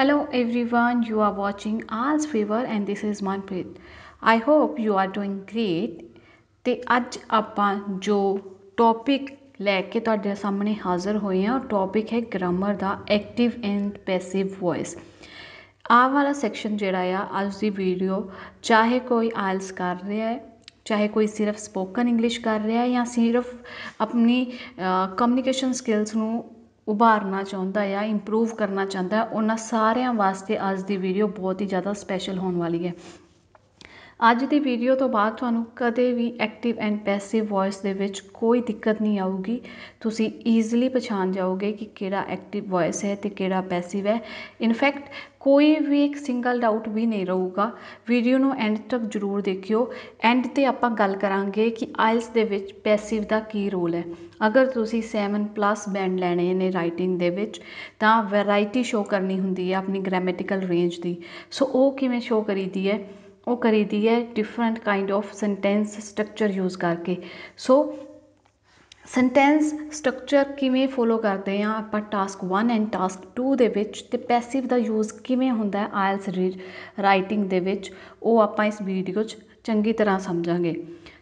Hello everyone, you are watching Aals Fever and this is Manpreet. I hope you are doing great। ਤੇ ਅੱਜ ਆਪਾਂ ਜੋ topic ਲੈ ਕੇ ਤੁਹਾਡੇ ਸਾਹਮਣੇ ਹਾਜ਼ਰ ਹੋਏ ਹਾਂ ਉਹ ਟੌਪਿਕ ਹੈ grammar the active and passive voice. ਆਹ ਵਾਲਾ ਸੈਕਸ਼ਨ ਜਿਹੜਾ ਆ ਅੱਜ ਦੀ ਵੀਡੀਓ ਚਾਹੇ ਕੋਈ ਆਇਲਸ ਕਰ ਰਿਹਾ ਹੈ, ਚਾਹੇ ਕੋਈ ਸਿਰਫ ਸਪੋਕਨ ਇੰਗਲਿਸ਼ ਕਰ ਰਿਹਾ ਹੈ ਜਾਂ ਸਿਰਫ ਆਪਣੀ ਕਮਿਊਨੀਕੇਸ਼ਨ ਸਕਿੱਲਸ ਨੂੰ ਉਭਾਰਨਾ ਚਾਹੁੰਦਾ ਆ, ਇੰਪਰੂਵ ਕਰਨਾ ਚਾਹੁੰਦਾ, ਉਹਨਾਂ ਸਾਰਿਆਂ ਵਾਸਤੇ ਅੱਜ ਦੀ ਵੀਡੀਓ ਬਹੁਤ ਹੀ ਜ਼ਿਆਦਾ ਸਪੈਸ਼ਲ ਹੋਣ ਵਾਲੀ ਹੈ। ਅੱਜ ਦੀ ਵੀਡੀਓ ਤੋਂ ਬਾਅਦ ਤੁਹਾਨੂੰ ਕਦੇ ਵੀ ਐਕਟਿਵ ਐਂਡ ਪੈਸਿਵ ਵੌਇਸ ਦੇ ਵਿੱਚ ਕੋਈ ਦਿੱਕਤ ਨਹੀਂ ਆਊਗੀ। ਤੁਸੀਂ ਈਜ਼ੀਲੀ ਪਛਾਣ ਜਾਓਗੇ ਕਿ ਕਿਹੜਾ ਐਕਟਿਵ ਵੌਇਸ ਹੈ ਅਤੇ ਕਿਹੜਾ ਪੈਸਿਵ ਹੈ। ਇਨਫੈਕਟ ਕੋਈ ਵੀ ਇੱਕ ਸਿੰਗਲ ਡਾਊਟ ਵੀ ਨਹੀਂ ਰਹੂਗਾ। ਵੀਡੀਓ ਨੂੰ ਐਂਡ ਤੱਕ ਜ਼ਰੂਰ ਦੇਖਿਓ। ਐਂਡ 'ਤੇ ਆਪਾਂ ਗੱਲ ਕਰਾਂਗੇ ਕਿ ਆਇਲਸ ਦੇ ਵਿੱਚ ਪੈਸਿਵ ਦਾ ਕੀ ਰੋਲ ਹੈ। ਅਗਰ ਤੁਸੀਂ 7+ ਬੈਂਡ ਲੈਣੇ ਨੇ ਰਾਈਟਿੰਗ ਦੇ ਵਿੱਚ ਤਾਂ ਵੈਰਾਈਟੀ ਸ਼ੋਅ ਕਰਨੀ ਹੁੰਦੀ ਹੈ ਆਪਣੀ ਗ੍ਰਾਮੈਟੀਕਲ ਰੇਂਜ ਦੀ। ਸੋ ਉਹ ਕਿਵੇਂ ਸ਼ੋਅ ਕਰੀਦੀ ਹੈ? ਉਹ ਕਰੀਦੀ ਹੈ different kind of sentence structure use ਕਰਕੇ। ਸੋ ਸੈਂਟੈਂਸ ਸਟਰਕਚਰ ਕਿਵੇਂ ਫੋਲੋ ਕਰਦੇ ਹਾਂ ਆਪਾਂ ਟਾਸਕ 1 ਐਂਡ ਟਾਸਕ 2 ਦੇ ਵਿੱਚ, ਅਤੇ ਪੈਸਿਵ ਦਾ ਯੂਜ਼ ਕਿਵੇਂ ਹੁੰਦਾ ਆਇਲਸ ਰਾਈਟਿੰਗ ਦੇ ਵਿੱਚ, ਉਹ ਆਪਾਂ ਇਸ ਵੀਡੀਓ 'ਚ ਚੰਗੀ ਤਰ੍ਹਾਂ ਸਮਝਾਂਗੇ।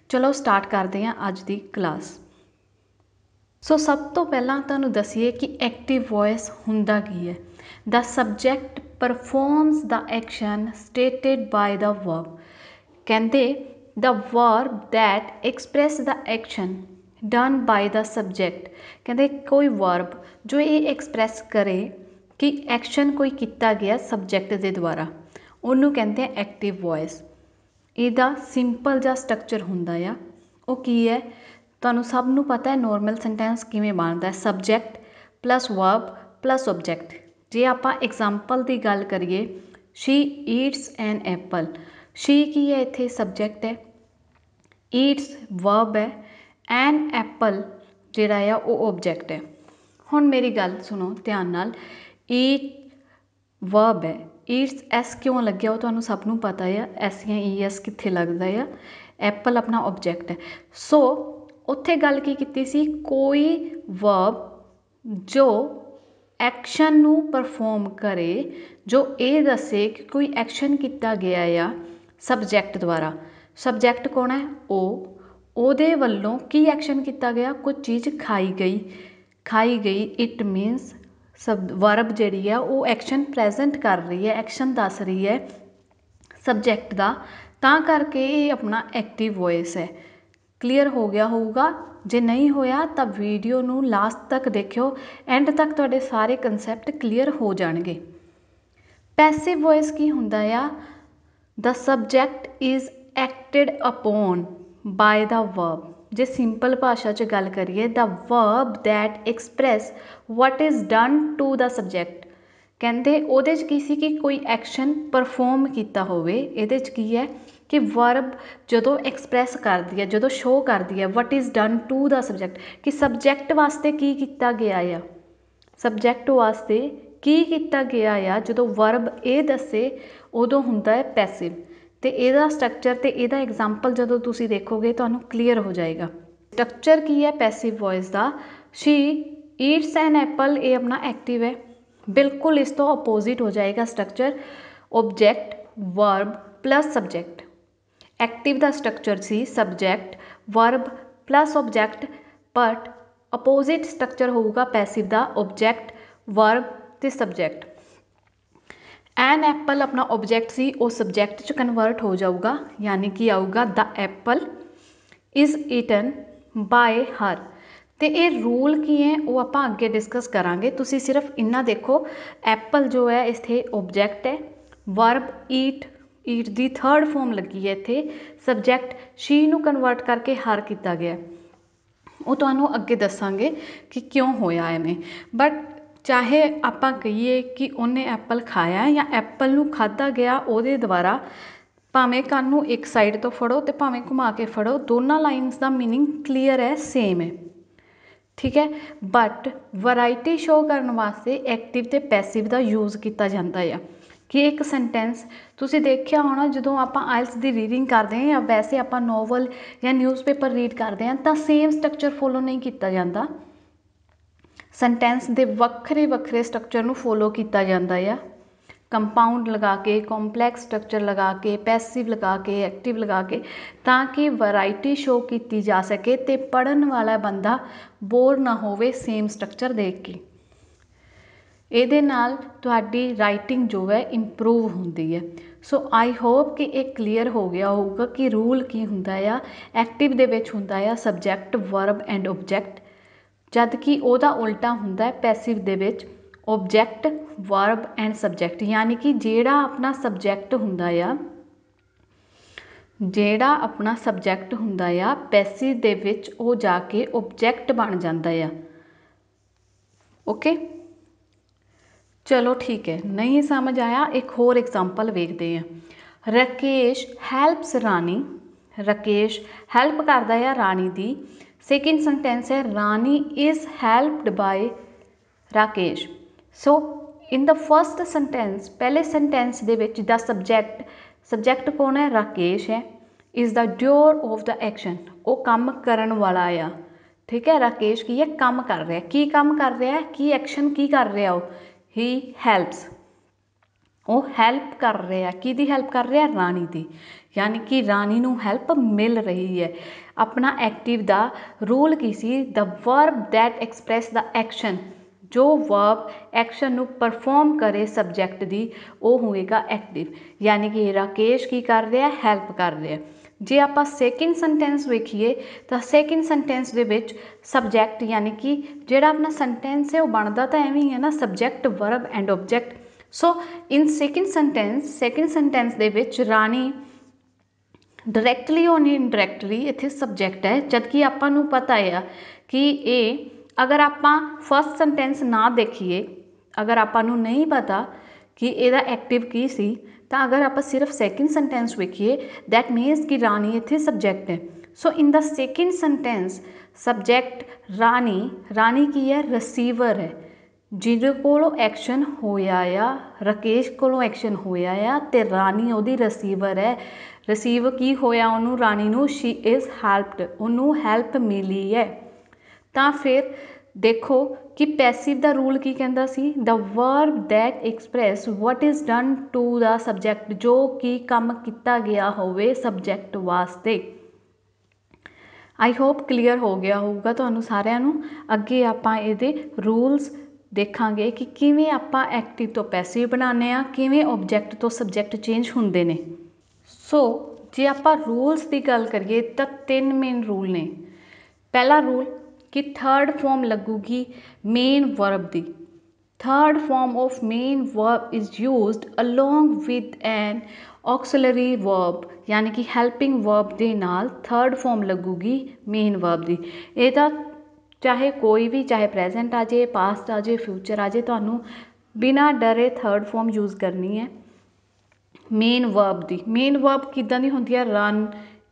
ਚਲੋ ਸਟਾਰਟ ਕਰਦੇ ਹਾਂ ਅੱਜ ਦੀ ਕਲਾਸ। ਸੋ ਸਭ ਤੋਂ ਪਹਿਲਾਂ ਤੁਹਾਨੂੰ ਦੱਸੀਏ ਕਿ ਐਕਟਿਵ ਵੌਇਸ ਹੁੰਦਾ ਕੀ ਹੈ। The subject performs the action stated by the verb. ਕਹਿੰਦੇ the verb that express the action done by the subject. ਕਹਿੰਦੇ ਕੋਈ ਵਰਬ ਜੋ ਇਹ ਐਕਸਪ੍ਰੈਸ ਕਰੇ ਕਿ ਐਕਸ਼ਨ ਕੋਈ ਕੀਤਾ ਗਿਆ ਸਬਜੈਕਟ ਦੇ ਦੁਆਰਾ, ਉਹਨੂੰ ਕਹਿੰਦੇ ਆ ਐਕਟਿਵ ਵੌਇਸ। ਇਹਦਾ ਸਿੰਪਲ ਜਿਹਾ ਸਟਰਕਚਰ ਹੁੰਦਾ ਆ। ਉਹ ਕੀ ਹੈ? ਤੁਹਾਨੂੰ ਸਭ ਨੂੰ ਪਤਾ ਹੈ ਨੋਰਮਲ ਸੈਂਟੈਂਸ ਕਿਵੇਂ ਬਣਦਾ, subject plus verb plus object. ਜੇ ਆਪਾਂ ਐਗਜ਼ਾਮਪਲ ਦੀ ਗੱਲ ਕਰੀਏ, she eats an apple. She ਕੀ ਹੈ ਇੱਥੇ? ਸਬਜੈਕਟ ਹੈ। ਈਟਸ ਵਰਬ ਹੈ। ਐਨ ਐਪਲ ਜਿਹੜਾ ਆ ਉਹ ਓਬਜੈਕਟ ਹੈ। ਹੁਣ ਮੇਰੀ ਗੱਲ ਸੁਣੋ ਧਿਆਨ ਨਾਲ। ਈਟ ਵਰਬ ਹੈ, ਈਟਸ ਐਸ ਕਿਉਂ ਲੱਗਿਆ ਉਹ ਤੁਹਾਨੂੰ ਸਭ ਨੂੰ ਪਤਾ ਆ। ਐਸ ਜਾਂ ਈ ਐਸ ਕਿੱਥੇ ਲੱਗਦਾ ਆ? ਐਪਲ ਆਪਣਾ ਓਬਜੈਕਟ ਹੈ। ਸੋ ਉੱਥੇ ਗੱਲ ਕੀ ਕੀਤੀ ਸੀ? ਕੋਈ ਵਰਬ ਜੋ ਐਕਸ਼ਨ ਨੂੰ ਪਰਫੋਰਮ ਕਰੇ, ਜੋ ਇਹ ਦੱਸੇ ਕਿ ਕੋਈ ਐਕਸ਼ਨ ਕੀਤਾ ਗਿਆ ਆ ਸਬਜੈਕਟ ਦੁਆਰਾ। ਸਬਜੈਕਟ ਕੌਣ ਹੈ? ਉਹ। ਉਹਦੇ ਵੱਲੋਂ ਕੀ ਐਕਸ਼ਨ ਕੀਤਾ ਗਿਆ? ਕੁਝ ਚੀਜ਼ ਖਾਈ ਗਈ। ਖਾਈ ਗਈ ਇਟ ਮੀਨਸ ਵਰਬ ਜਿਹੜੀ ਆ ਉਹ ਐਕਸ਼ਨ ਪ੍ਰੈਜੈਂਟ ਕਰ ਰਹੀ ਹੈ, ਐਕਸ਼ਨ ਦੱਸ ਰਹੀ ਹੈ ਸਬਜੈਕਟ ਦਾ, ਤਾਂ ਕਰਕੇ ਇਹ ਆਪਣਾ ਐਕਟਿਵ ਵੌਇਸ ਹੈ। ਕਲੀਅਰ ਹੋ ਗਿਆ ਹੋਊਗਾ? ਜੇ ਨਹੀਂ ਹੋਇਆ ਤਾਂ ਵੀਡੀਓ ਨੂੰ ਲਾਸਟ ਤੱਕ ਦੇਖਿਓ, ਐਂਡ ਤੱਕ ਤੁਹਾਡੇ ਸਾਰੇ ਕਨਸੈਪਟ ਕਲੀਅਰ ਹੋ ਜਾਣਗੇ। ਪੈਸਿਵ ਵੌਇਸ ਕੀ ਹੁੰਦਾ ਆ? The subject is acted upon by the verb. ਜੇ ਸਿੰਪਲ ਭਾਸ਼ਾ 'ਚ ਗੱਲ ਕਰੀਏ, the verb that express what is done to the subject. ਕਹਿੰਦੇ ਉਹਦੇ 'ਚ ਕੀ ਸੀ ਕਿ ਕੋਈ ਐਕਸ਼ਨ ਪਰਫੋਰਮ ਕੀਤਾ ਹੋਵੇ। ਇਹਦੇ 'ਚ ਕੀ ਹੈ ਕਿ ਵਰਬ ਜਦੋਂ ਐਕਸਪ੍ਰੈਸ ਕਰਦੀ ਹੈ, ਜਦੋਂ ਸ਼ੋਅ ਕਰਦੀ ਹੈ what is done to the subject, ਕਿ ਸਬਜੈਕਟ ਵਾਸਤੇ ਕੀ ਕੀਤਾ ਗਿਆ ਆ। ਸਬਜੈਕਟ ਵਾਸਤੇ ਕੀ ਕੀਤਾ ਗਿਆ ਆ ਜਦੋਂ ਵਰਬ ਇਹ ਦੱਸੇ, ਉਦੋਂ ਹੁੰਦਾ ਹੈ ਪੈਸਿਵ। ਅਤੇ ਇਹਦਾ ਸਟਰਕਚਰ ਅਤੇ ਇਹਦਾ ਐਗਜ਼ਾਮਪਲ ਜਦੋਂ ਤੁਸੀਂ ਦੇਖੋਗੇ ਤੁਹਾਨੂੰ ਕਲੀਅਰ ਹੋ ਜਾਏਗਾ। ਸਟਰਕਚਰ ਕੀ ਹੈ ਪੈਸਿਵ ਵੌਇਸ ਦਾ? ਸ਼ੀ ਈਟਸ ਐਨ ਐਪਲ, ਇਹ ਆਪਣਾ ਐਕਟਿਵ ਹੈ। ਬਿਲਕੁਲ ਇਸ ਤੋਂ ਅਪੋਜ਼ਿਟ ਹੋ ਜਾਏਗਾ structure, object verb plus subject. Active the structure C subject verb plus object, but opposite structure ਹੋਊਗਾ ਪੈਸਿਵ ਦਾ, ਓਬਜੈਕਟ ਵਰਬ ਅਤੇ ਸਬਜੈਕਟ। ਐਨ ਐਪਲ ਆਪਣਾ ਓਬਜੈਕਟ ਸੀ, ਉਹ ਸਬਜੈਕਟ 'ਚ ਕਨਵਰਟ ਹੋ ਜਾਊਗਾ, ਯਾਨੀ ਕਿ ਆਊਗਾ ਦ ਐਪਲ ਇਜ਼ ਈਟਨ ਬਾਏ ਹਰ। ਅਤੇ ਇਹ ਰੂਲ ਕੀ ਹੈ ਉਹ ਆਪਾਂ ਅੱਗੇ ਡਿਸਕਸ ਕਰਾਂਗੇ। ਤੁਸੀਂ ਸਿਰਫ ਇੰਨਾ ਦੇਖੋ, ਐਪਲ ਜੋ ਹੈ ਇੱਥੇ ਓਬਜੈਕਟ ਹੈ, ਵਰਬ ਈਟ, ਈਟ ਦੀ ਥਰਡ ਫੋਰਮ ਲੱਗੀ ਹੈ ਇੱਥੇ, ਸਬਜੈਕਟ ਸ਼ੀ ਨੂੰ ਕਨਵਰਟ ਕਰਕੇ ਹਰ ਕੀਤਾ ਗਿਆ। ਉਹ ਤੁਹਾਨੂੰ ਅੱਗੇ ਦੱਸਾਂਗੇ ਕਿ ਕਿਉਂ ਹੋਇਆ ਐਵੇਂ। ਬਟ ਚਾਹੇ ਆਪਾਂ ਕਹੀਏ ਕਿ ਉਹਨੇ ਐਪਲ ਖਾਇਆ ਜਾਂ ਐਪਲ ਨੂੰ ਖਾਧਾ ਗਿਆ ਉਹਦੇ ਦੁਆਰਾ, ਭਾਵੇਂ ਕੰਨ ਨੂੰ ਇੱਕ ਸਾਈਡ ਤੋਂ ਫੜੋ ਅਤੇ ਭਾਵੇਂ ਘੁਮਾ ਕੇ ਫੜੋ, ਦੋਨਾਂ ਲਾਈਨਸ ਦਾ ਮੀਨਿੰਗ ਕਲੀਅਰ ਹੈ, ਸੇਮ ਹੈ। ਠੀਕ ਹੈ, ਬਟ ਵਰਾਇਟੀ ਸ਼ੋਅ ਕਰਨ ਵਾਸਤੇ ਐਕਟਿਵ ਅਤੇ ਪੈਸਿਵ ਦਾ ਯੂਜ਼ ਕੀਤਾ ਜਾਂਦਾ ਆ। ਕਿ ਇੱਕ ਸੈਂਟੈਂਸ ਤੁਸੀਂ ਦੇਖਿਆ ਹੋਣਾ, ਜਦੋਂ ਆਪਾਂ ਆਇਲਸ ਦੀ ਰੀਡਿੰਗ ਕਰਦੇ ਹਾਂ ਜਾਂ ਵੈਸੇ ਆਪਾਂ ਨੋਵਲ ਜਾਂ ਨਿਊਜ਼ਪੇਪਰ ਰੀਡ ਕਰਦੇ ਹਾਂ ਤਾਂ ਸੇਮ ਸਟਰਕਚਰ ਫੋਲੋ ਨਹੀਂ ਕੀਤਾ ਜਾਂਦਾ। ਸੈਂਟੈਂਸ ਦੇ ਵੱਖਰੇ ਵੱਖਰੇ ਸਟਰਕਚਰ ਨੂੰ ਫੋਲੋ ਕੀਤਾ ਜਾਂਦਾ ਆ। कंपाउंड लगा के, कॉम्पलैक्स स्ट्रक्चर लगा के, पैसिव लगा के, एक्टिव लगा के, ताकि वैरायटी शो की जा सके तो पढ़न वाला बंदा बोर ना होवे सेम स्ट्रक्चर देख के। ਇਹਦੇ ਨਾਲ ਤੁਹਾਡੀ ਰਾਈਟਿੰਗ ਜੋ ਹੈ ਇੰਪਰੂਵ ਹੁੰਦੀ ਹੈ। ਸੋ ਆਈ ਹੋਪ ਕਿ ਇਹ ਕਲੀਅਰ ਹੋ ਗਿਆ ਹੋਊਗਾ ਕਿ ਰੂਲ ਕੀ ਹੁੰਦਾ ਆ। ਐਕਟਿਵ ਦੇ ਵਿੱਚ ਹੁੰਦਾ ਆ ਸਬਜੈਕਟ, ਵਰਬ ਐਂਡ ਓਬਜੈਕਟ, ਜਦ ਕਿ ਉਹਦਾ ਉਲਟਾ ਹੁੰਦਾ ਪੈਸਿਵ ਦੇ ਵਿੱਚ ਓਬਜੈਕਟ, ਵਰਬ ਐਂਡ ਸਬਜੈਕਟ। ਯਾਨੀ ਕਿ ਜਿਹੜਾ ਆਪਣਾ ਸਬਜੈਕਟ ਹੁੰਦਾ ਆ, ਜਿਹੜਾ ਆਪਣਾ ਸਬਜੈਕਟ ਹੁੰਦਾ ਆ ਪੈਸਿਵ ਦੇ ਵਿੱਚ ਉਹ ਜਾ ਕੇ ਓਬਜੈਕਟ ਬਣ ਜਾਂਦਾ ਆ। ਓਕੇ, चलो ठीक है। नहीं समझ आया, एक होर एग्जाम्पल वेखते हैं। राकेश हैल्प्स रानी, राकेश हैल्प करता है रानी दी। सेकेंड सेंटेंस है Rani is helped by Rakesh. So in the first sentence, पहले सेंटेंस दे विच द सब्जैक्ट, सब्जैक्ट कौन है? राकेश है। Is the doer of the action, वो काम करन वाला आ। ठीक है, राकेश की है काम कर रहा है। की काम कर रहा है? की एक्शन की कर रहा हो? ही हैल्प्स, वो हैल्प कर रहे हैं। किहदी हैल्प कर रहे हैं? रानी दी। यानी कि रानी नूं हैल्प मिल रही है। अपना एक्टिव दा रूल की सी? The verb that express the action, जो वर्ब एक्शन नूं परफॉर्म करे सब्जैक्ट दी, वो होएगा एक्टिव। यानी कि राकेश की कर रहा है? हैल्प कर रहा है। जे आप सैकेंड सेंटेंस वेखीए तो सैकेंड सेंटेंस दे विच सबजैक्ट, यानी कि जिहड़ा अपना सेंटेंस है वो बनता तो एवें ही है ना, subject, verb and object. So in second sentence दे विच रानी डायरैक्टली और इनडायरैक्टली इत्थे सबजैक्ट है, जबकि आपां नूं पता है कि ये अगर आपां फर्स्ट सेंटेंस ना देखीए, अगर आपां नूं नहीं पता कि इहदा एक्टिव की सी, तो अगर आप सिर्फ सैकेंड सेंटेंस वेखीए दैट मीनस कि रानी इत्थे सबजैक्ट है। So in the second sentence subject Rani, Rani की है? रिसीवर है, जिहदे कोलों एक्शन होया आ, राकेश कोलों एक्शन होया आ ते रानी उहदी रिसीवर है। रिसीव की होया उन्होंने? रानी नूं, शी इज़ हैल्प्ड, उन्होंने हैल्प मिली है। तो फिर देखो कि पैसिव दा रूल की कहंदा सी? The verb that express what is done to the subject, जो कि काम किया गया होवे सबजैक्ट वास्ते। आई होप क्लीयर हो गया होगा तुहानूं सारिआं नूं। अगे आपां इहदे रूल्स देखांगे कि किवें आपां एक्टिव तो पैसिव बनाने आ, किवें ऑब्जैक्ट तो सबजैक्ट चेंज हुंदे ने। सो जे आपां रूल्स की गल करिए तो 3 मेन रूल ने। पहला रूल कि थर्ड फॉर्म लगूगी मेन वर्ब दी। Third form of main verb is used along with an auxiliary verb, यानी कि हैल्पिंग वर्ब दे नाल थर्ड फॉर्म लगूगी मेन वर्ब दी। इहदा चाहे कोई भी, चाहे प्रेजेंट आ जाए, पास्ट आ जाए, फ्यूचर आ जाए, तुहानूं बिना डरे थर्ड फॉर्म यूज़ करनी है मेन वर्ब दी। मेन वर्ब किदां दी हुंदी है? रन,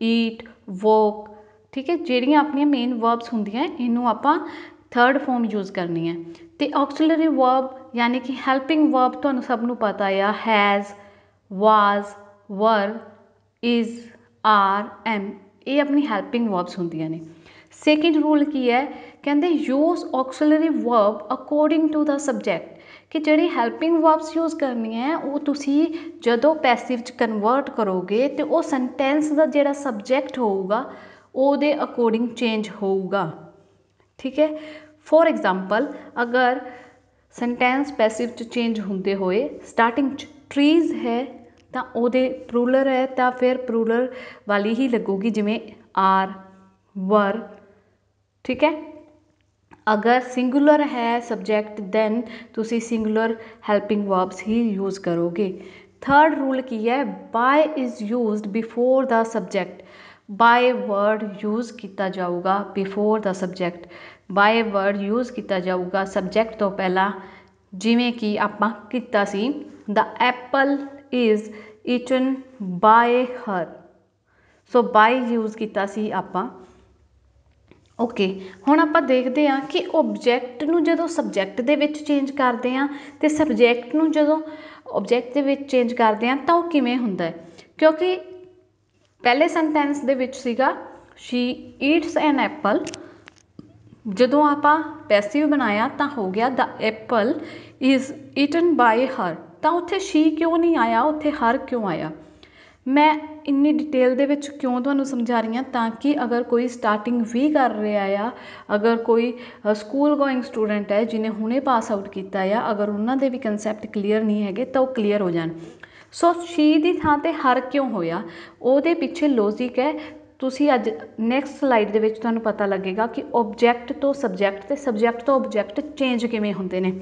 ईट, वॉक। ठीक है, जिहड़ियां अपनियां मेन वर्ब्स हुंदियां इनू आपां थर्ड फॉर्म यूज़ करनी है। तो ऑक्सिलरी वर्ब यानी कि हैल्पिंग वर्ब तुहानूं सब नूं पता है, has, was, were, is, are, am, ये अपनी हैल्पिंग वर्ब्स हुंदियां ने। सैकेंड रूल की है? कहंदे use auxiliary verb according to the subject, कि जिहड़ी हैल्पिंग वर्ब्स यूज़ करनी है वो तुसी जदों पैसिव च कन्वर्ट करोगे तो वो सेंटेंस का जिहड़ा सबजैक्ट होऊगा ਉਹਦੇ अकॉर्डिंग चेंज होऊगा। ठीक है, फॉर एग्जाम्पल अगर सेंटेंस पैसिव च चेंज होंदे होए स्टार्टिंग च ट्रीज़ है तो ਉਹਦੇ प्रूलर है तो फिर प्रूलर वाली ही लगूगी, जिमें आर, वर। ठीक है, अगर सिंगुलर है सबजैक्ट दैन तुसी सिंगुलर हैल्पिंग वर्ब्स ही यूज़ करोगे। थर्ड रूल की है? By is used before the subject. By word use किया जाऊगा before the subject. By word use किया जाऊगा सबजैक्ट तो पहला, जिमें कि आपां कीता सी the apple is eaten by her. So by use किया सी आपां। ओके, हुण आपां देखते हैं कि ऑब्जैक्ट नूं जदों सबजैक्ट दे विच चेंज करते हैं तो सबजैक्ट नूं जदों ऑब्जैक्ट दे विच चेंज करते हैं तो किवें हुंदा है। क्योंकि पहले सेंटेंस दे विच सीगा शी ईट्स एन एप्पल, जदों आपां पैसिव बनाया तो हो गया the apple is eaten by her, ਤਾਂ ਉੱਥੇ she क्यों नहीं आया, ਉੱਥੇ हर क्यों आया। मैं इन्नी डिटेल ਦੇ ਵਿੱਚ ਕਿਉਂ ਤੁਹਾਨੂੰ ਸਮਝਾ ਰਹੀ ਹਾਂ ਤਾਂ ਕਿ ਅਗਰ ਕੋਈ ਸਟਾਰਟਿੰਗ ਵੀ ਕਰ ਰਿਹਾ ਆ, ਅਗਰ ਕੋਈ ਸਕੂਲ ਗੋਇੰਗ ਸਟੂਡੈਂਟ ਹੈ ਜਿਹਨੇ ਹੁਣੇ ਪਾਸ ਆਊਟ ਕੀਤਾ ਆ, ਅਗਰ ਉਹਨਾਂ ਦੇ ਵੀ ਕਨਸੈਪਟ ਕਲੀਅਰ ਨਹੀਂ ਹੈਗੇ ਤਾਂ ਉਹ ਕਲੀਅਰ ਹੋ ਜਾਣ। ਸੋ she ਦੀ ਥਾਂ 'ਤੇ ਹਰ ਕਿਉਂ ਹੋਇਆ, ਉਹਦੇ ਪਿੱਛੇ ਲੌਜਿਕ ਹੈ। ਤੁਸੀਂ ਅੱਜ ਨੈਕਸਟ ਸਲਾਈਡ ਦੇ ਵਿੱਚ ਤੁਹਾਨੂੰ ਪਤਾ ਲੱਗੇਗਾ ਕਿ ਓਬਜੈਕਟ ਤੋਂ ਸਬਜੈਕਟ ਅਤੇ ਸਬਜੈਕਟ ਤੋਂ ਓਬਜੈਕਟ ਚੇਂਜ ਕਿਵੇਂ ਹੁੰਦੇ ਨੇ।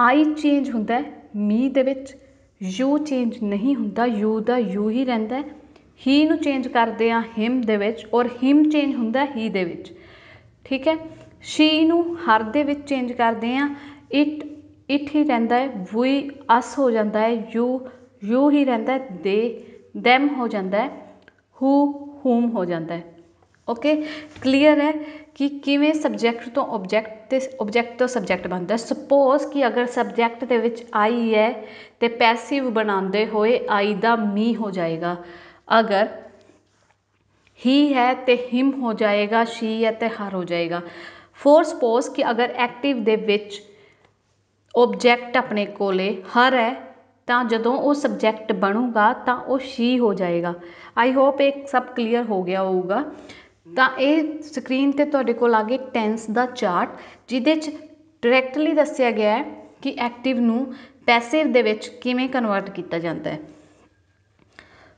ਆਈ ਚੇਂਜ ਹੁੰਦਾ ਮੀ ਦੇ ਵਿੱਚ, ਯੂ ਚੇਂਜ ਨਹੀਂ ਹੁੰਦਾ, ਯੂ ਦਾ ਯੂ ਹੀ ਰਹਿੰਦਾ। ਹੀ ਨੂੰ ਚੇਂਜ ਕਰਦੇ ਆ ਹਿਮ ਦੇ ਵਿੱਚ, ਔਰ ਹਿਮ ਚੇਂਜ ਹੁੰਦਾ ਹੀ ਦੇ ਵਿੱਚ, ਠੀਕ ਹੈ। ਸ਼ੀ ਨੂੰ ਹਰ ਦੇ ਵਿੱਚ ਚੇਂਜ ਕਰਦੇ ਆ, ਇਟ ਹੀ ਰਹਿੰਦਾ ਹੈ, ਵੀ ਅਸ ਹੋ ਜਾਂਦਾ ਹੈ, ਯੂ ਹੀ ਰਹਿੰਦਾ, ਦੇ ਦੈਮ ਹੋ ਜਾਂਦਾ, ਹੂਮ ਹੋ ਜਾਂਦਾ। ਓਕੇ, ਕਲੀਅਰ ਹੈ ਕਿ ਕਿਵੇਂ ਸਬਜੈਕਟ ਤੋਂ ਓਬਜੈਕਟ ਅਤੇ ਓਬਜੈਕਟ ਤੋਂ ਸਬਜੈਕਟ ਬਣਦਾ। ਸਪੋਜ਼ ਕਿ ਅਗਰ ਸਬਜੈਕਟ ਦੇ ਵਿੱਚ ਆਈ ਹੈ ਅਤੇ ਪੈਸਿਵ ਬਣਾਉਂਦੇ ਹੋਏ ਆਈ ਦਾ ਮੀ ਹੋ ਜਾਏਗਾ, ਅਗਰ ਹੀ ਹੈ ਅਤੇ ਹਿਮ ਹੋ ਜਾਏਗਾ, ਸ਼ੀ ਹੈ ਅਤੇ ਹਰ ਹੋ ਜਾਏਗਾ। ਫੋਰ ਸਪੋਜ਼ ਕਿ ਅਗਰ ਐਕਟਿਵ ਦੇ ਵਿੱਚ ਓਬਜੈਕਟ ਆਪਣੇ ਕੋਲੇ ਹਰ ਹੈ ਤਾਂ ਜਦੋਂ ਉਹ ਸਬਜੈਕਟ ਬਣੂਗਾ ਤਾਂ ਉਹ ਸ਼ੀ ਹੋ ਜਾਏਗਾ। ਆਈ ਹੋਪ ਇਹ ਸਭ ਕਲੀਅਰ ਹੋ ਗਿਆ ਹੋਊਗਾ। ਤਾਂ ਇਹ ਸਕਰੀਨ 'ਤੇ ਤੁਹਾਡੇ ਕੋਲ ਆ ਗਏ ਟੈਂਸ ਦਾ ਚਾਰਟ, ਜਿਹਦੇ 'ਚ ਡਾਇਰੈਕਟਲੀ ਦੱਸਿਆ ਗਿਆ ਹੈ ਕਿ ਐਕਟਿਵ ਨੂੰ ਪੈਸਿਵ ਦੇ ਵਿੱਚ ਕਿਵੇਂ ਕਨਵਰਟ ਕੀਤਾ ਜਾਂਦਾ ਹੈ।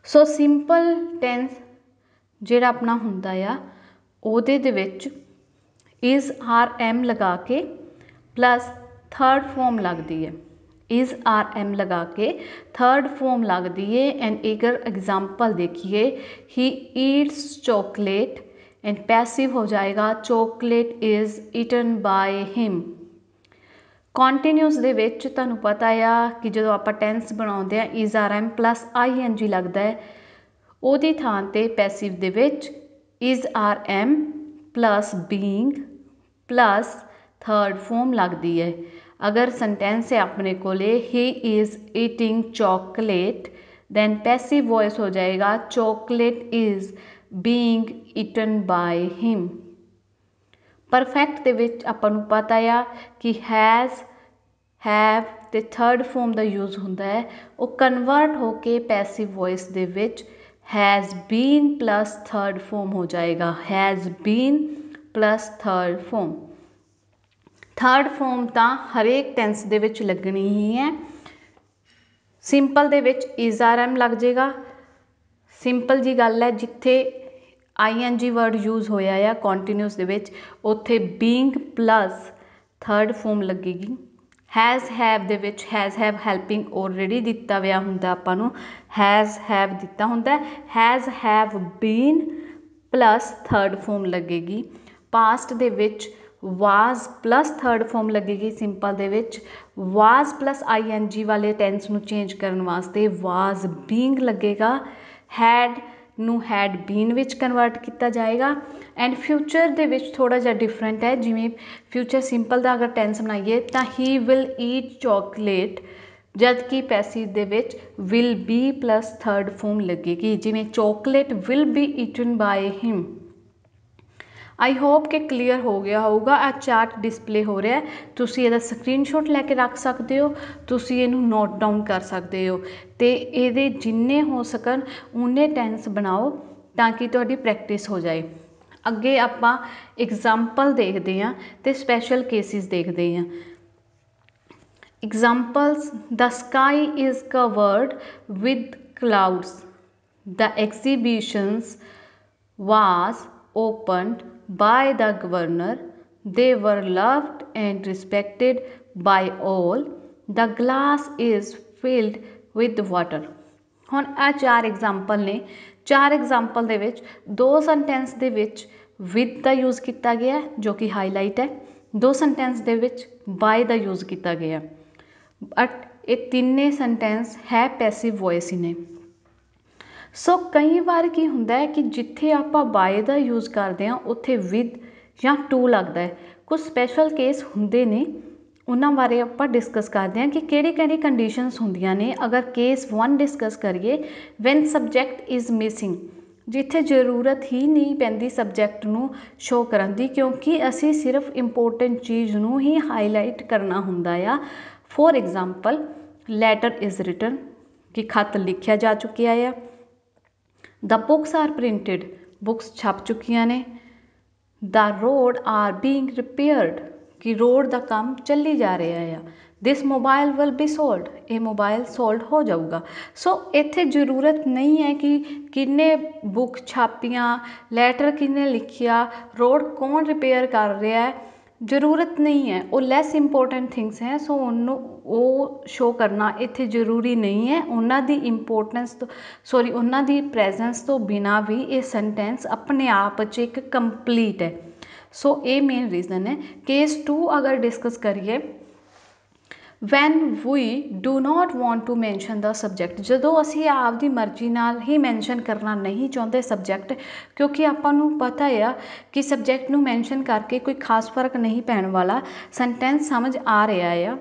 ਸੋ ਸਿੰਪਲ ਟੈਂਸ ਜਿਹੜਾ ਆਪਣਾ ਹੁੰਦਾ ਆ, ਉਹਦੇ ਦੇ ਵਿੱਚ ਇਜ਼ ਆਰ ਐਮ ਲਗਾ ਕੇ ਪਲੱਸ ਥਰਡ ਫੋਮ ਲੱਗਦੀ ਹੈ। ਇਜ਼ ਆਰ ਐਮ ਲਗਾ ਕੇ ਥਰਡ ਫੋਮ ਲੱਗਦੀ ਹੈ। ਐਂਡ ਅਗਰ ਐਗਜ਼ਾਮਪਲ ਦੇਖੀਏ, he eats chocolate and passive ਹੋ ਜਾਏਗਾ chocolate is eaten by him. Continuous ਦੇ ਵਿੱਚ ਤੁਹਾਨੂੰ ਪਤਾ ਆ ਕਿ ਜਦੋਂ ਆਪਾਂ ਟੈਂਸ ਬਣਾਉਂਦੇ ਆ is are am plus I N G ਲੱਗਦਾ ਹੈ, ਉਹਦੀ ਥਾਂ 'ਤੇ ਪੈਸਿਵ ਦੇ ਵਿੱਚ is are am plus being plus third form ਲੱਗਦੀ ਹੈ। ਅਗਰ ਸੈਂਟੈਂਸ ਹੈ ਆਪਣੇ ਕੋਲੇ he is eating chocolate, then passive voice ਹੋ ਜਾਏਗਾ chocolate is being eaten by him. Perfect ਦੇ ਵਿੱਚ ਆਪਾਂ ਨੂੰ ਪਤਾ ਆ ਕਿ ਹੈਜ਼, ਹੈਵ ਅਤੇ ਥਰਡ ਫੋਮ ਦਾ ਯੂਜ਼ ਹੁੰਦਾ ਹੈ, ਉਹ ਕਨਵਰਟ ਹੋ ਕੇ ਪੈਸਿਵ ਵੋਇਸ ਦੇ ਵਿੱਚ has been plus third form ਹੋ ਜਾਏਗਾ, has been plus third form. Third form ਤਾਂ ਹਰੇਕ ਟੈਂਸ ਦੇ ਵਿੱਚ ਲੱਗਣੀ ਹੀ ਹੈ। ਸਿੰਪਲ ਦੇ ਵਿੱਚ ਇਜ਼ ਆਰ ਐਮ ਲੱਗ ਜਾਏਗਾ, ਸਿੰਪਲ ਜੀ ਗੱਲ ਹੈ। ਜਿੱਥੇ ਆਈ ਐਨ ਜੀ ਵਰਡ ਯੂਜ਼ ਹੋਇਆ ਆ ਕੰਟੀਨਿਊਸ ਦੇ ਵਿੱਚ, ਉੱਥੇ ਬੀਇੰਗ ਪਲੱਸ ਥਰਡ ਫੋਮ ਲੱਗੇਗੀ। ਹੈਜ਼ ਹੈਵ ਦੇ ਵਿੱਚ ਹੈਜ਼ ਹੈਵ ਹੈਲਪਿੰਗ ਆਲਰੇਡੀ ਦਿੱਤਾ ਹੋਇਆ ਹੁੰਦਾ ਆਪਾਂ ਨੂੰ, ਹੈਜ਼ ਹੈਵ ਦਿੱਤਾ ਹੁੰਦਾ, has have been plus third form ਲੱਗੇਗੀ। ਪਾਸਟ ਦੇ ਵਿੱਚ ਵਾਜ਼ ਪਲੱਸ ਥਰਡ ਫੋਮ ਲੱਗੇਗੀ। ਸਿੰਪਲ ਦੇ ਵਿੱਚ ਵਾਜ਼ ਪਲੱਸ ਆਈ ਐਨ ਜੀ ਵਾਲੇ ਟੈਂਸ ਨੂੰ ਚੇਂਜ ਕਰਨ ਵਾਸਤੇ ਵਾਜ਼ ਬੀਇੰਗ ਲੱਗੇਗਾ। ਹੈਡ ਨੂੰ ਹੈਡ ਬੀਨ ਵਿੱਚ ਕਨਵਰਟ ਕੀਤਾ ਜਾਏਗਾ। ਐਂਡ ਫਿਊਚਰ ਦੇ ਵਿੱਚ ਥੋੜ੍ਹਾ ਜਿਹਾ ਡਿਫਰੈਂਟ ਹੈ। ਜਿਵੇਂ ਫਿਊਚਰ ਸਿੰਪਲ ਦਾ ਅਗਰ ਟੈਂਸ ਬਣਾਈਏ ਤਾਂ ਹੀ ਵਿਲ ਈਟ ਚੋਕਲੇਟ, ਜਦ ਕਿ ਪੈਸਿਵ ਦੇ ਵਿੱਚ will be plus third form ਲੱਗੇਗੀ। ਜਿਵੇਂ chocolate will be eaten by him. I hope ਕਿ ਕਲੀਅਰ ਹੋ ਗਿਆ ਹੋਊਗਾ। ਆਹ ਚਾਰਟ ਡਿਸਪਲੇ ਹੋ ਰਿਹਾ, ਤੁਸੀਂ ਇਹਦਾ ਸਕਰੀਨਸ਼ਾਟ ਲੈ ਕੇ ਰੱਖ ਸਕਦੇ ਹੋ, ਤੁਸੀਂ ਇਹਨੂੰ ਨੋਟ ਡਾਊਨ ਕਰ ਸਕਦੇ ਹੋ ਅਤੇ ਇਹਦੇ ਜਿੰਨੇ ਹੋ ਸਕਣ ਉਨੇ ਟੈਂਸ ਬਣਾਓ ਤਾਂ ਕਿ ਤੁਹਾਡੀ ਪ੍ਰੈਕਟਿਸ ਹੋ ਜਾਏ। ਅੱਗੇ ਆਪਾਂ ਐਗਜ਼ਾਮਪਲ ਦੇਖਦੇ ਹਾਂ ਅਤੇ ਸਪੈਸ਼ਲ ਕੇਸਿਸ ਦੇਖਦੇ ਹਾਂ। Examples, the sky is covered with clouds, the exhibitions was opened by the governor, they were loved and respected by all, the glass is filled with water। ਹੁਣ ਇਹ ਚਾਰ ਐਗਜ਼ਾਮਪਲ ਨੇ। ਚਾਰ ਐਗਜ਼ਾਮਪਲ ਦੇ ਵਿੱਚ ਦੋ ਸੈਂਟੈਂਸ ਦੇ ਵਿੱਚ ਵਿਦ ਦਾ ਯੂਜ਼ ਕੀਤਾ ਗਿਆ ਜੋ ਕਿ ਹਾਈਲਾਈਟ ਹੈ, ਦੋ ਸੈਂਟੈਂਸ ਦੇ ਵਿੱਚ ਬਾਏ ਦਾ ਯੂਜ਼ ਕੀਤਾ ਗਿਆ, ਬਟ ਇਹ ਤਿੰਨੇ ਸੈਂਟੈਂਸ ਹੈ ਪੈਸਿਵ ਵੋਇਸ ਹੀ ਨੇ। ਸੋ ਕਈ ਵਾਰ ਕੀ ਹੁੰਦਾ ਹੈ ਕਿ ਜਿੱਥੇ ਆਪਾਂ ਬਾਏ ਦਾ ਯੂਜ਼ ਕਰਦੇ ਹਾਂ ਉੱਥੇ ਵਿਦ ਜਾਂ ਟੂ ਲੱਗਦਾ ਹੈ। ਕੁਝ ਸਪੈਸ਼ਲ ਕੇਸ ਹੁੰਦੇ ਨੇ, ਉਹਨਾਂ ਬਾਰੇ ਆਪਾਂ ਡਿਸਕਸ ਕਰਦੇ ਹਾਂ ਕਿ ਕਿਹੜੀ ਕਿਹੜੀ ਕੰਡੀਸ਼ਨਸ ਹੁੰਦੀਆਂ ਨੇ। ਅਗਰ ਕੇਸ 1 ਡਿਸਕਸ ਕਰੀਏ, ਵੈਨ ਸਬਜੈਕਟ ਇਜ਼ ਮਿਸਿੰਗ, ਜਿੱਥੇ ਜ਼ਰੂਰਤ ਹੀ ਨਹੀਂ ਪੈਂਦੀ ਸਬਜੈਕਟ ਨੂੰ ਸ਼ੋ ਕਰਨ ਦੀ, ਕਿਉਂਕਿ ਅਸੀਂ ਸਿਰਫ ਇੰਪੋਰਟੈਂਟ ਚੀਜ਼ ਨੂੰ ਹੀ ਹਾਈਲਾਈਟ ਕਰਨਾ ਹੁੰਦਾ ਆ। For example, letter is written कि खत लिखिया जा चुकिया है। The books are printed books छप चुकिया ने। The road are being repaired कि रोड का काम चली जा रहा है। This mobile will be sold ये मोबाइल सोल्ड हो जाऊगा। सो इत्थे जरूरत नहीं है कि किन्ने बुक छापियाँ, लैटर किन्ने लिखिया, रोड कौन रिपेयर कर रहा है, जरूरत नहीं है। वो लैस इंपोर्टेंट थिंग्स हैं। सो उन्होंने वो शो करना इत्थे जरूरी नहीं है। उन्हों की इंपोर्टेंस तो सॉरी उन्हों की प्रेजेंस तो बिना भी ये सेंटेंस अपने आप च एक कंप्लीट है। सो ये मेन रीजन है। केस 2 अगर डिस्कस करिए, when we do not want to mention the subject, जो असी आपकी मर्जी नाल ही मैंशन करना नहीं चाहते सबजैक्ट, क्योंकि आपां पता है कि सबजैक्ट नूं मैंशन करके कोई खास फर्क नहीं पैण वाला, सेंटेंस समझ आ रहा है।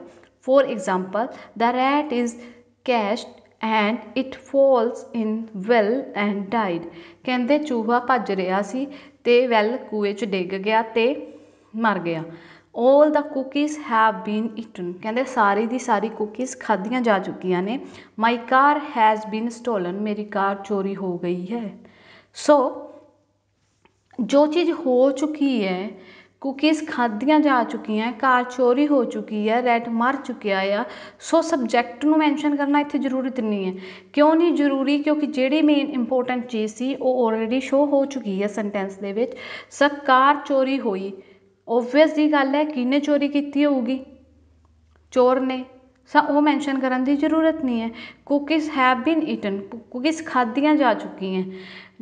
For example the rat is caught and it falls in well and died. कहते चूहा भज रहा सी ते वैल कुएं च डिग गया ते मर गया। All the cookies have been eaten कहते सारी दी सारी कुकीज़ खादियाँ जा चुकिया ने। My car has been stolen मेरी कार चोरी हो गई है। सो जो चीज़ हो चुकी है, कुकीज़ खादियाँ जा चुकी हैं, कार चोरी हो चुकी है, रैट मर चुकिया है। सो सबजैक्ट नूं मैंशन करना इत्थे जरूरत नहीं है। क्यों नहीं जरूरी? क्योंकि जिहड़ी मेन इंपोर्टेंट चीज़ सी वो ऑलरेडी शो हो चुकी है सेंटेंस दे विच। कार चोरी हुई, ओबवियस जी गल है किन्ने चोरी की होगी, चोर ने। वो मैंशन करने की जरूरत नहीं है। Cookies have been eaten cookies खादियाँ जा चुकी हैं।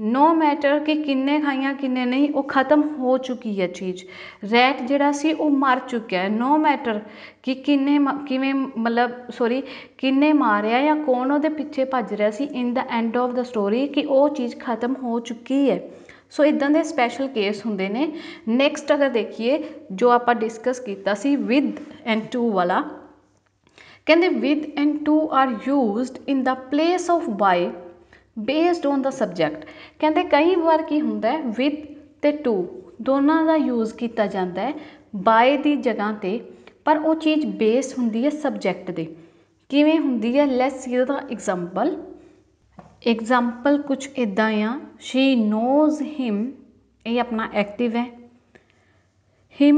नो मैटर कि किन्ने खाइयां किन्ने नहीं, वो खत्म हो चुकी है चीज़। रैट जिहड़ा सी वो मर चुका है। नो मैटर कि किन्ने किवें मतलब सॉरी किन्ने मारिया या कौन उहदे पिछे भज रहा सी। In the end of the story कि वो चीज़ खत्म हो चुकी है। सो इदां दे स्पैशल केस हुंदे ने। नैक्सट अगर देखिए जो आपां डिस्कस कीता सी विद एंड टू वाला, कहते with and to are used in the place of by based on the subject. कहते कई बार की हुंदा है विद ते टू दोनों का यूज़ किया जाता है बाय की जगह ते, पर वो चीज़ बेस हुंदी है सबजैक्ट दे। किवें हुंदी है? लैट्स सी द एग्जाम्पल कुछ इदा आ। शी नोज़ हिम ये अपना एक्टिव है, हिम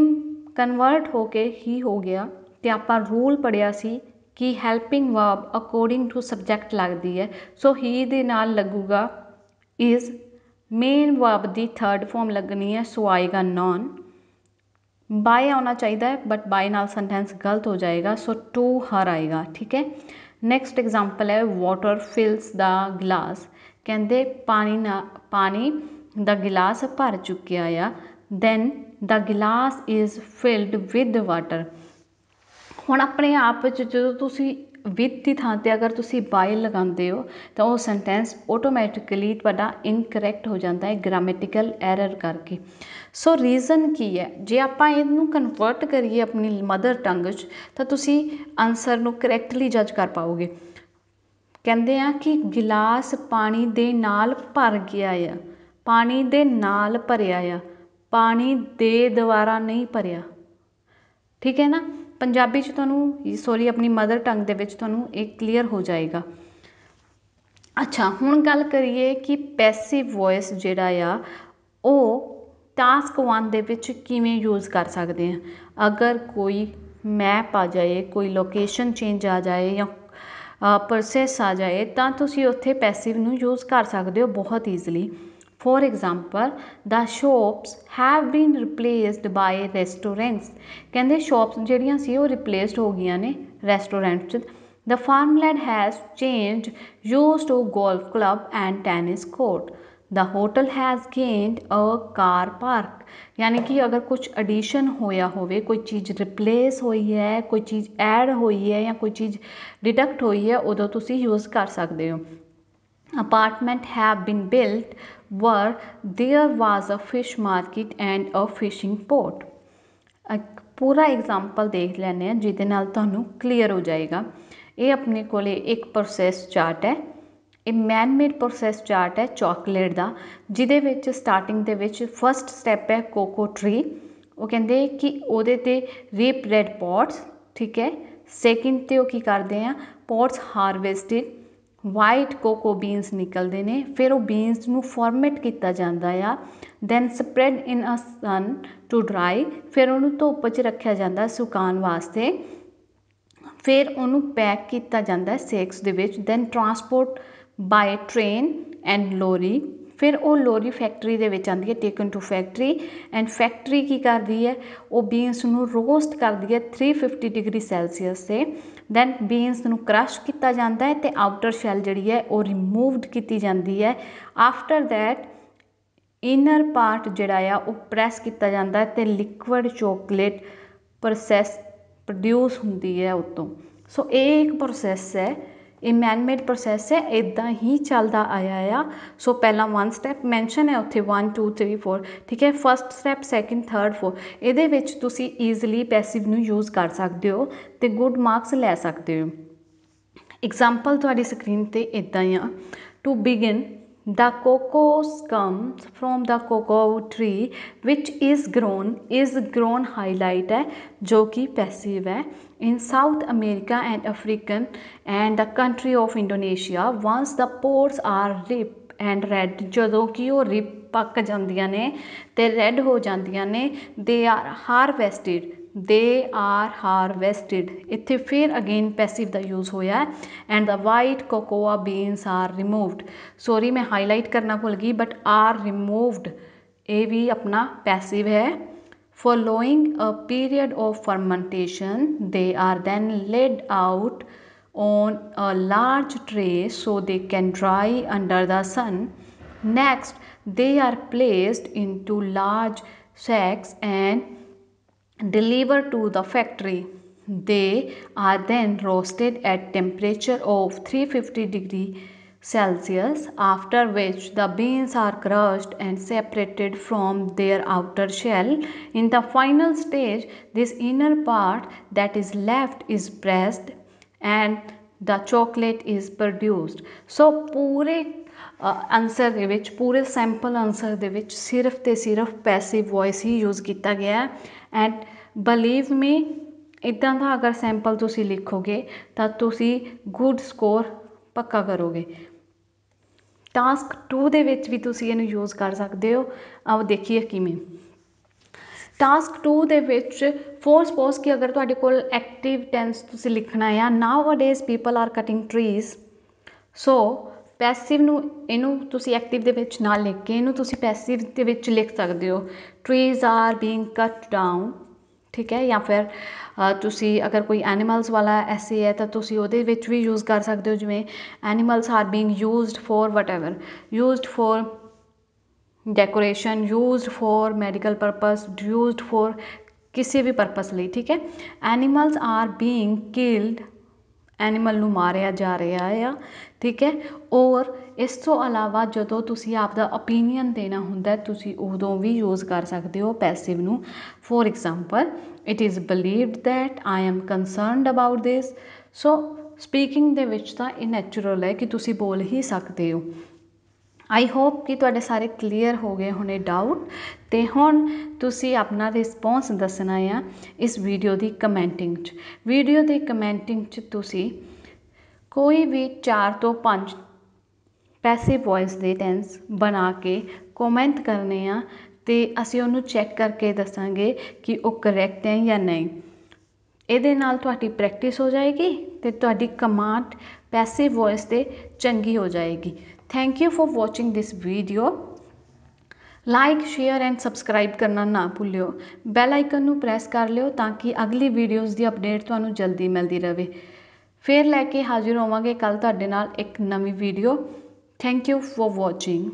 कन्वर्ट होके ही हो गया। तो आपां रूल पढ़िया सी कि helping verb according to subject लगती है। सो ही दे नाल लगूगा इज़, मेन वर्ब की थर्ड फॉर्म लगनी है। सो आएगा नॉन। बाय आना चाहिए बट बाय नाल सेंटेंस गलत हो जाएगा। सो टू हर आएगा। ठीक है। नैक्सट एग्जाम्पल है वाटर फिल्स द गिलास। कहते पानी द गिलास भर चुकिया आ। दैन द गिलास इज़ फिल्ड विद वाटर। हुण अपने आप जो तुसी विद की थां ते अगर तुसी बाय लगाते हो तो वह सेंटेंस ऑटोमैटिकली तुहाडा इनकरैक्ट हो जाता है ग्रामेटिकल एरर करके। सो रीज़न की है? जे आपां इहनूं कन्वर्ट करिए अपनी मदर टंग च तो तुसी आंसर नूं करैक्टली जज कर पाओगे। कहते हैं कि गिलास पानी दे नाल भर गया है, पानी दे नाल भरिया आ, पानी दे द्वारा नहीं भरिया। ठीक है ना। पंजाबी च तुहानूं सॉरी अपनी मदर टंग दे विच तुहानूं एक क्लीयर हो जाएगा। अच्छा हुण गल करिए कि पैसिव वॉइस जिहड़ा आ वो टास्क 1 दे विच किवें यूज़ कर सकते हैं। अगर कोई मैप आ जाए, कोई लोकेशन चेंज आ जाए या प्रोसैस आ जाए तो तुसीं उत्थे पैसिव नूं यूज़ कर सकते हो बहुत easily. For example the shops have been replaced by restaurants. कहते शॉप्स जिहड़ियां सी वो रिप्लेसड हो गई ने रेस्टोरेंट च। The farmland has change use to golf club and tennis court. The hotel has gained a car park. यानी कि अगर कुछ एडिशन होया होवे, कोई चीज़ रिप्लेस हुई है, कोई चीज़ ऐड हुई है या कोई चीज़ डिडक्ट हुई है, उदों तुसी यूज़ कर सकते हो। Apartment have been built where there was a fish market and a fishing port. पूरा एग्जाम्पल देख लैने हैं जिहदे नाल तुहानूं क्लीयर हो जाएगा। ये अपने कोले एक प्रोसैस चार्ट है, ये मैन मेड प्रोसैस चार्ट है चॉकलेट का, जिहदे विच स्टार्टिंग दे विच फस्ट स्टैप है कोको ट्री। वो कहते कि उहदे ते रिप रेड पॉट्स। ठीक है। ਸੈਕਿੰਡ ਤੇ ਉਹ ਕੀ ਕਰਦੇ ਆ, ਪੋਟਸ ਹਾਰਵੈਸਟਡ, ਵਾਈਟ ਕੋਕੋ ਬੀਨਸ ਨਿਕਲਦੇ ਨੇ, ਫਿਰ ਉਹ ਬੀਨਸ ਨੂੰ ਫੋਰਮੇਟ ਕੀਤਾ ਜਾਂਦਾ ਆ, then spread in a sun to dry, ਫਿਰ ਉਹਨੂੰ ਧੁੱਪ 'ਚ ਰੱਖਿਆ ਜਾਂਦਾ ਸੁਕਾਉਣ ਵਾਸਤੇ, ਫਿਰ ਉਹਨੂੰ ਪੈਕ ਕੀਤਾ ਜਾਂਦਾ ਸੇਕਸ ਦੇ ਵਿੱਚ, then transport by train and lorry, ਫਿਰ ਉਹ ਲੋਰੀ ਫੈਕਟਰੀ ਦੇ ਵਿੱਚ ਆਉਂਦੀ ਹੈ, taken to factory, and factory ਕੀ ਕਰਦੀ ਹੈ, ਉਹ ਬੀਨਸ ਨੂੰ ਰੋਸਟ ਕਰਦੀ ਹੈ 350 ਡਿਗਰੀ ਸੈਲਸੀਅਸ 'ਤੇ, ਦੈਨ ਬੀਨਸ ਨੂੰ ਕਰਸ਼ ਕੀਤਾ ਜਾਂਦਾ ਹੈ ਅਤੇ ਆਊਟਰ ਸ਼ੈਲ ਜਿਹੜੀ ਹੈ ਉਹ ਰਿਮੂਵਡ ਕੀਤੀ ਜਾਂਦੀ ਹੈ। ਆਫਟਰ ਦੈਟ ਇਨਰ ਪਾਰਟ ਜਿਹੜਾ ਆ ਉਹ ਪ੍ਰੈਸ ਕੀਤਾ ਜਾਂਦਾ ਅਤੇ ਲਿਕੁਇਡ ਚੋਕਲੇਟ ਪ੍ਰੋਸੈਸ ਪ੍ਰੋਡਿਊਸ ਹੁੰਦੀ ਹੈ ਉੱਤੋਂ। ਸੋ ਇਹ ਇੱਕ ਪ੍ਰੋਸੈਸ ਹੈ, ਇਹ ਮੈਨਮੇਡ ਪ੍ਰੋਸੈਸ ਹੈ, ਇੱਦਾਂ ਹੀ ਚੱਲਦਾ ਆਇਆ ਆ। ਸੋ ਪਹਿਲਾਂ 1 ਸਟੈਪ ਮੈਂਸ਼ਨ ਹੈ ਉੱਥੇ 1 2 3 4, ਠੀਕ ਹੈ, first step, second, third, fourth, ਇਹਦੇ ਵਿੱਚ ਤੁਸੀਂ ਈਜ਼ਲੀ ਪੈਸਿਵ ਨੂੰ ਯੂਜ਼ ਕਰ ਸਕਦੇ ਹੋ ਅਤੇ ਗੁੱਡ ਮਾਰਕਸ ਲੈ ਸਕਦੇ ਹੋ। ਐਗਜ਼ਾਮਪਲ ਤੁਹਾਡੀ ਸਕਰੀਨ 'ਤੇ ਇੱਦਾਂ ਆ, to begin the cocos comes from the cocoa tree which is grown highlight है जो कि passive है in South America and African and the country of Indonesia once the pods are ripe and red ਜਦੋਂ कि ਉਹ rib पक ਜਾਂਦੀਆਂ ਨੇ ਤੇ ਰੈੱਡ ਹੋ ਜਾਂਦੀਆਂ ਨੇ they are harvested ਇੱਥੇ ਫਿਰ ਅਗੇਨ ਪੈਸਿਵ ਦਾ ਯੂਜ਼ ਹੋਇਆ and the white cocoa beans are removed sorry ਮੈਂ ਹਾਈਲਾਈਟ ਕਰਨਾ ਭੁੱਲ ਗਈ ਬਟ are removed ਇਹ ਵੀ ਆਪਣਾ ਪੈਸਿਵ ਹੈ following a period of fermentation they are then laid out on a large tray so they can dry under the sun. Next they are placed into large sacks and delivered to the factory. They are then roasted at temperature of 350 degree Celsius, after which the beans are crushed and separated from their outer shell. In the final stage, this inner part that is left is pressed and the chocolate is produced. So पूरे answer ਦੇ ਵਿੱਚ ਪੂਰੇ sample answer ਦੇ ਵਿੱਚ ਸਿਰਫ ਤੇ ਸਿਰਫ passive voice ਹੀ use ਕੀਤਾ ਗਿਆ ਐਂਡ ਬਲੀਵ ਮੀ ਇੱਦਾਂ ਦਾ ਅਗਰ ਸੈਂਪਲ ਤੁਸੀਂ ਲਿਖੋਗੇ ਤਾਂ ਤੁਸੀਂ ਗੁੱਡ ਸਕੋਰ ਪੱਕਾ ਕਰੋਗੇ। ਟਾਸਕ 2 ਦੇ ਵਿੱਚ ਵੀ ਤੁਸੀਂ ਇਹਨੂੰ ਯੂਜ਼ ਕਰ ਸਕਦੇ ਹੋ। ਆਓ ਦੇਖੀਏ ਕਿਵੇਂ। ਟਾਸਕ 2 ਦੇ ਵਿੱਚ ਫੋਰ ਸਪੋਜ਼ ਕਿ ਅਗਰ ਤੁਹਾਡੇ ਕੋਲ ਐਕਟਿਵ ਟੈਂਸ ਤੁਸੀਂ ਲਿਖਣਾ ਆ nowadays people are cutting trees so passive ਨੂੰ ਇਹਨੂੰ ਤੁਸੀਂ ਐਕਟਿਵ ਦੇ ਵਿੱਚ ਨਾ ਲਿਖ ਕੇ ਇਹਨੂੰ ਤੁਸੀਂ ਪੈਸਿਵ ਦੇ ਵਿੱਚ ਲਿਖ ਸਕਦੇ ਹੋ ਟਰੀਜ਼ ਆਰ ਬੀਇੰਗ ਕੱਟ ਡਾਊਨ ਠੀਕ ਹੈ ਜਾਂ ਫਿਰ ਤੁਸੀਂ ਅਗਰ ਕੋਈ ਐਨੀਮਲਸ ਵਾਲਾ ਐਸੇ ਹੈ ਤਾਂ ਤੁਸੀਂ ਉਹਦੇ ਵਿੱਚ ਵੀ ਯੂਜ਼ ਕਰ ਸਕਦੇ ਹੋ ਜਿਵੇਂ animals are being used for whatever used for decoration used for medical purpose used for ਕਿਸੇ ਵੀ ਪਰਪਸ ਲਈ ਠੀਕ ਹੈ animals are being killed animal ਨੂੰ ਮਾਰਿਆ ਜਾ ਰਿਹਾ ਆ ਠੀਕ ਹੈ ਔਰ ਇਸ ਤੋਂ ਇਲਾਵਾ ਜਦੋਂ ਤੁਸੀਂ ਆਪਦਾ ਓਪੀਨੀਅਨ ਦੇਣਾ ਹੁੰਦਾ ਤੁਸੀਂ ਉਦੋਂ ਵੀ ਯੂਜ਼ ਕਰ ਸਕਦੇ ਹੋ ਪੈਸਿਵ ਨੂੰ for example it is believed that I am concerned about this so speaking ਦੇ ਵਿੱਚ ਤਾਂ ਇਹ ਨੈਚੁਰਲ ਹੈ ਕਿ ਤੁਸੀਂ ਬੋਲ ਹੀ ਸਕਦੇ ਹੋ ਆਈ ਹੋਪ ਕਿ ਤੁਹਾਡੇ ਸਾਰੇ ਕਲੀਅਰ ਹੋ ਗਏ ਹੋਣੇ ਡਾਊਟ ਅਤੇ ਹੁਣ ਤੁਸੀਂ ਆਪਣਾ ਰਿਸਪੌਂਸ ਦੱਸਣਾ ਆ ਇਸ ਵੀਡੀਓ ਦੀ ਕਮੈਂਟਿੰਗ 'ਚ ਵੀਡੀਓ ਦੀ ਕਮੈਂਟਿੰਗ 'ਚ ਤੁਸੀਂ ਕੋਈ ਵੀ 4 ਤੋਂ 5 ਪੈਸਿਵ ਵੋਇਸ ਦੇ ਟੈਂਸ ਬਣਾ ਕੇ ਕੋਮੈਂਟ ਕਰਨੇ ਆ ਅਤੇ ਅਸੀਂ ਉਹਨੂੰ ਚੈੱਕ ਕਰਕੇ ਦੱਸਾਂਗੇ ਕਿ ਉਹ ਕਰੈਕਟ ਹੈ ਜਾਂ ਨਹੀਂ ਇਹਦੇ ਨਾਲ ਤੁਹਾਡੀ ਪ੍ਰੈਕਟਿਸ ਹੋ ਜਾਏਗੀ ਅਤੇ ਤੁਹਾਡੀ ਕਮਾਂਡ ਪੈਸਿਵ ਵੋਇਸ 'ਤੇ ਚੰਗੀ ਹੋ ਜਾਏਗੀ thank you for watching this video like share and subscribe ਕਰਨਾ ਨਾ ਭੁੱਲਿਓ ਬੈਲ ਆਈਕਨ ਨੂੰ ਪ੍ਰੈਸ ਕਰ ਲਿਓ ਤਾਂ ਕਿ ਅਗਲੀ ਵੀਡੀਓਜ਼ ਦੀ ਅਪਡੇਟ ਤੁਹਾਨੂੰ ਜਲਦੀ ਮਿਲਦੀ ਰਹੇ ਫਿਰ ਲੈ ਕੇ ਹਾਜ਼ਰ ਹੋਵਾਂਗੇ ਕੱਲ੍ਹ ਤੁਹਾਡੇ ਨਾਲ ਇੱਕ ਨਵੀਂ video thank you for watching